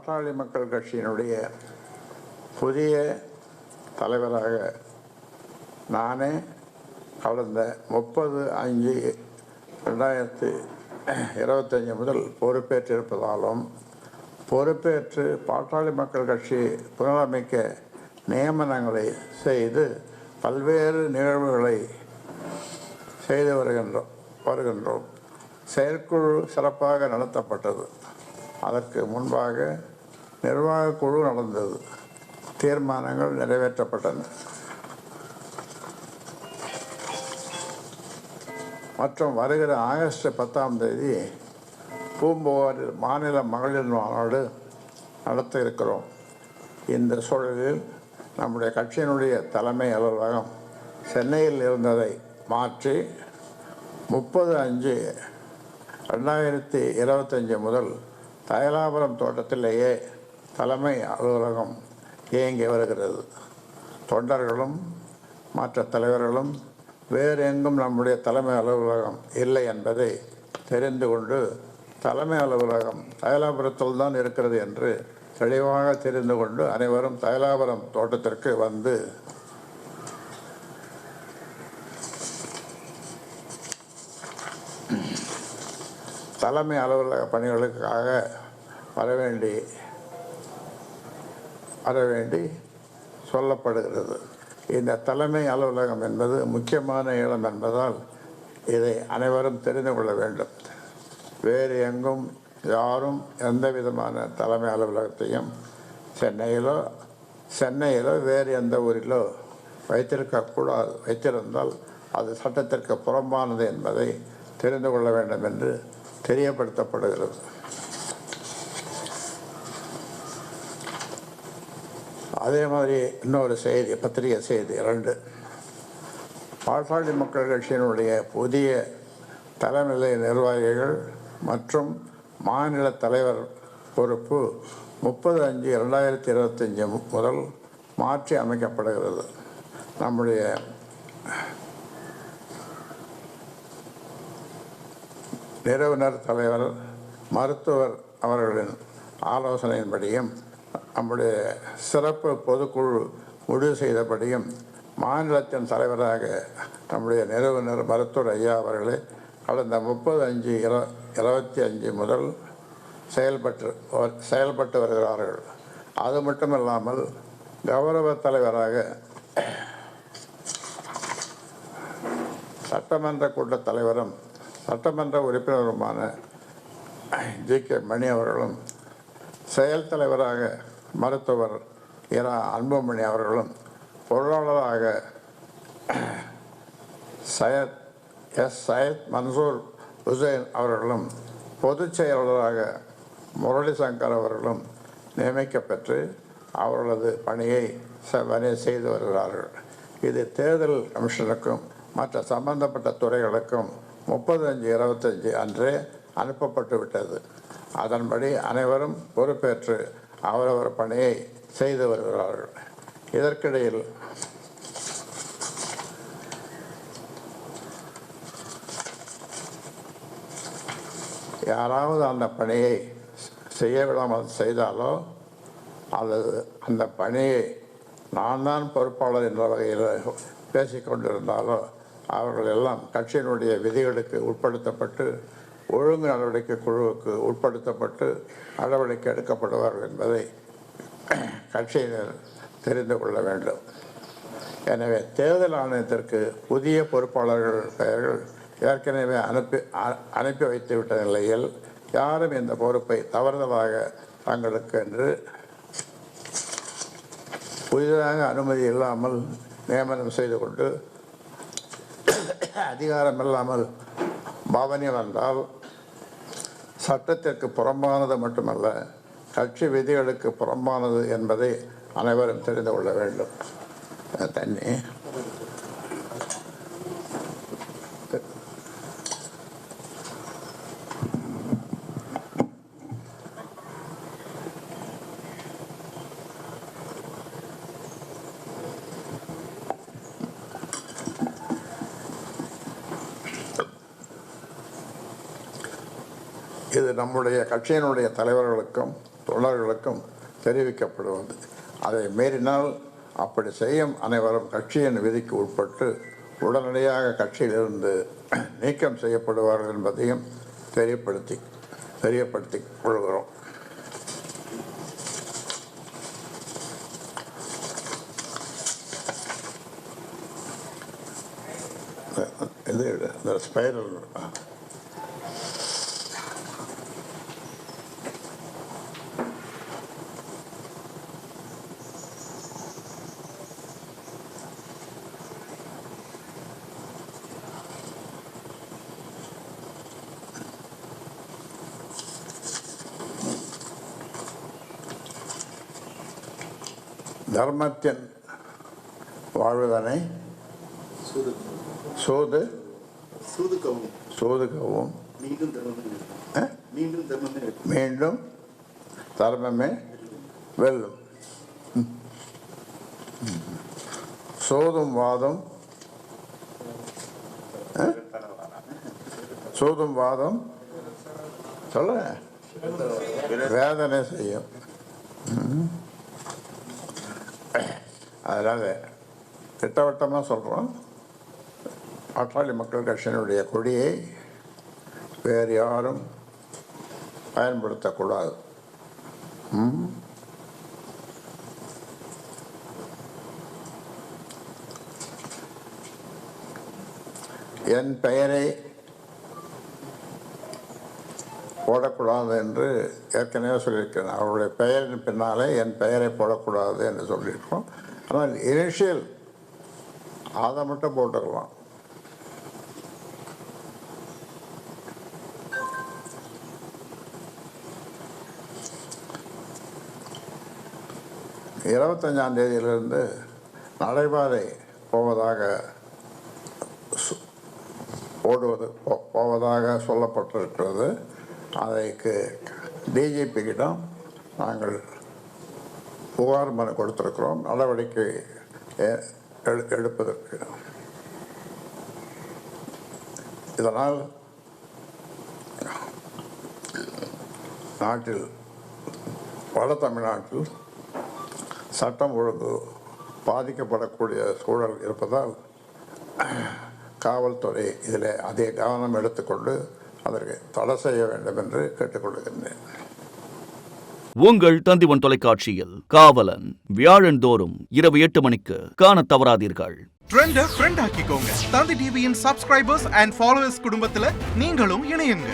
பாட்டாளி மக்கள் கட்சியினுடைய புதிய தலைவராக நானே கடந்த 30/5/2025 முதல் பொறுப்பேற்றிருப்பதாலும் பொறுப்பேற்று பாட்டாளி மக்கள் கட்சி புனரமைக்க நியமனங்களை செய்து பல்வேறு நிகழ்வுகளை செய்து வருகின்றோம். செயற்குழு சிறப்பாக நடத்தப்பட்டது. அதற்கு முன்பாக நிர்வாக குழு நடந்தது. தீர்மானங்கள் நிறைவேற்றப்பட்டன. மற்றும் வருகிற ஆகஸ்ட் 10ஆம் தேதி பூம்புகாரில் மாநில மகளிர் மாநாடு நடத்த இருக்கிறோம். இந்த சூழலில் நம்முடைய கட்சியினுடைய தலைமை அலுவலகம் சென்னையில் இருந்ததை மாற்றி 30/5/2025 முதல் தைலாபுரம் தோட்டத்திலேயே தலைமை அலுவலகம் இயங்கி வருகிறது. தொண்டர்களும் மற்ற தலைவர்களும் வேறு எங்கும் நம்முடைய தலைமை அலுவலகம் இல்லை என்பதை தெரிந்து கொண்டு தலைமை அலுவலகம் தைலாபுரத்தில் தான் இருக்கிறது என்று தெளிவாக தெரிந்து கொண்டு அனைவரும் தைலாபுரம் தோட்டத்திற்கு வந்து தலைமை அலுவலக பணிகளுக்காக வரவேண்டி சொல்லப்படுகிறது. இந்த தலைமை அலுவலகம் என்பது முக்கியமான இடம் என்பதால் இதை அனைவரும் தெரிந்து கொள்ள வேண்டும். வேறு எங்கும் யாரும் எந்த விதமான தலைமை அலுவலகத்தையும் சென்னையிலோ வேறு எந்த ஊரிலோ வைத்திருக்கக்கூடாது. வைத்திருந்தால் அது சட்டத்திற்கு புறம்பானது என்பதை தெரிந்து கொள்ள வேண்டும் என்று தெரியப்படுத்தப்படுகிறது. அதே மாதிரி இன்னொரு செய்தி, பத்திரிகை செய்தி 2. பாட்டாளி மக்கள் கட்சியினுடைய புதிய தலைநிலை நிர்வாகிகள் மற்றும் மாநில தலைவர் பொறுப்பு 30/5/2025 முதல் மாற்றி அமைக்கப்படுகிறது. நம்முடைய நிறுவனர் தலைவர் மருத்துவர் அவர்களின் ஆலோசனையின்படியும் நம்முடைய சிறப்பு பொதுக்குழு முடிவு செய்தபடியும் மாநிலத்தின் தலைவராக நம்முடைய நிறுவனர் மருத்துவர் ஐயா அவர்களே கடந்த 30/5/25 முதல் செயல்பட்டு வருகிறார்கள். அது மட்டுமல்லாமல் கௌரவ தலைவராக சட்டமன்ற கூட்டத் தலைவரும் சட்டமன்ற உறுப்பினருமான ஜி.கே. மணி அவர்களும் செயல் தலைவராக மருத்துவர் இரா அன்புமணி அவர்களும் பொருளாளராக சையத் மன்சூர் ஹுசைன் அவர்களும் பொதுச் செயலாளராக முரளி சங்கர் அவர்களும் நியமிக்கப்பெற்று அவர்களது பணியை செய்து வருகிறார்கள். இது தேர்தல் கமிஷனுக்கும் மற்ற சம்பந்தப்பட்ட துறைகளுக்கும் 30/5/25 அன்றே அனுப்பப்பட்டு விட்டது. அதன்படி அனைவரும் பொறுப்பேற்று அவரவர் பணியை செய்து வருகிறார்கள். இதற்கிடையில் யாராவது அந்த பணியை செய்ய விடாமல் செய்தாலோ அல்லது அந்த பணியை நான் தான் பொறுப்பாளர் என்ற வகையில் பேசிக்கொண்டிருந்தாலோ அவர்கள் எல்லாம் கட்சியினுடைய விதிகளுக்கு உட்படுத்தப்பட்டு ஒழுங்கு நடவடிக்கை குழுவுக்கு உட்படுத்தப்பட்டு நடவடிக்கை எடுக்கப்படுவார்கள் என்பதை கட்சியினர் தெரிந்து கொள்ள வேண்டும். எனவே தேர்தல் ஆணையத்திற்கு புதிய பொறுப்பாளர்கள் பெயர்கள் ஏற்கனவே அனுப்பி வைத்துவிட்ட நிலையில் யாரும் இந்த பொறுப்பை தவறுதலாக தங்களுக்கு என்று புதிதாக அனுமதி இல்லாமல் நியமனம் செய்து கொண்டு அதிகாரம் இல்லாமல் பவனி வந்தால் சட்டத்திற்கு புறம்பானது மட்டுமல்ல, கட்சி விதிகளுக்கு புறம்பானது என்பதை அனைவரும் தெரிந்து கொள்ள வேண்டும். தண்ணி இது நம்முடைய கட்சியினுடைய தலைவர்களுக்கும் தொண்டர்களுக்கும் தெரிவிக்கப்படுவது. அதை மீறினால் அப்படி செய்யும் அனைவரும் கட்சியின் விதிக்கு உட்பட்டு உடனடியாக கட்சியிலிருந்து நீக்கம் செய்யப்படுவார்கள் என்பதையும் தெரியப்படுத்தி கொள்கிறோம். இது இந்த ஸ்பைரல் தர்மத்தின் வாழ்வதனை சூதுகவும் மீண்டும் தர்மமே வெல்லும். சூதும் வாதம் சொல்ல வேதனை செய்யும். அதனால் திட்டவட்டமாக சொல்கிறோம், பாட்டாளி மக்கள் கட்சியினுடைய கொடியை வேறு யாரும் பயன்படுத்தக்கூடாது. என் பெயரை போடக்கூடாது என்று ஏற்கனவே சொல்லியிருக்கிறேன். அவருடைய பெயரின் பின்னாலே என் பெயரை போடக்கூடாது என்று சொல்லியிருக்கோம். ஆனால் இனிஷியல் அதை மட்டும் போட்டுக்கலாம். இருபத்தஞ்சாம் தேதியிலிருந்து நடைபாதை போவதாக சொல்லப்பட்டிருக்கிறது. அதற்கு டிஜிபியிடம் நாங்கள் புகார் மனு கொடுத்திருக்கிறோம், நடவடிக்கை எடுப்பதற்கு. இதனால் நாட்டில் வட தமிழ்நாட்டில் சட்டம் ஒழுங்கு பாதிக்கப்படக்கூடிய சூழல் இருப்பதால் காவல்துறை இதில் அதிக கவனம் எடுத்துக்கொண்டு அதற்கு தடை செய்ய வேண்டும் என்று கேட்டுக்கொள்கின்றேன். உங்கள் தந்திவன் தொலைக்காட்சியில் காவலன் வியாழந்தோறும் இரவு 8 மணிக்கு காண தவறாதீர்கள். ட்ரெண்ட ஃப்ரெண்ட் ஆக்கிக்கோங்க. தந்தி டிவியின் சப்ஸ்கிரைபர்ஸ் அண்ட் ஃபாலோவர்ஸ் குடும்பத்துல நீங்களும் இணையுங்க.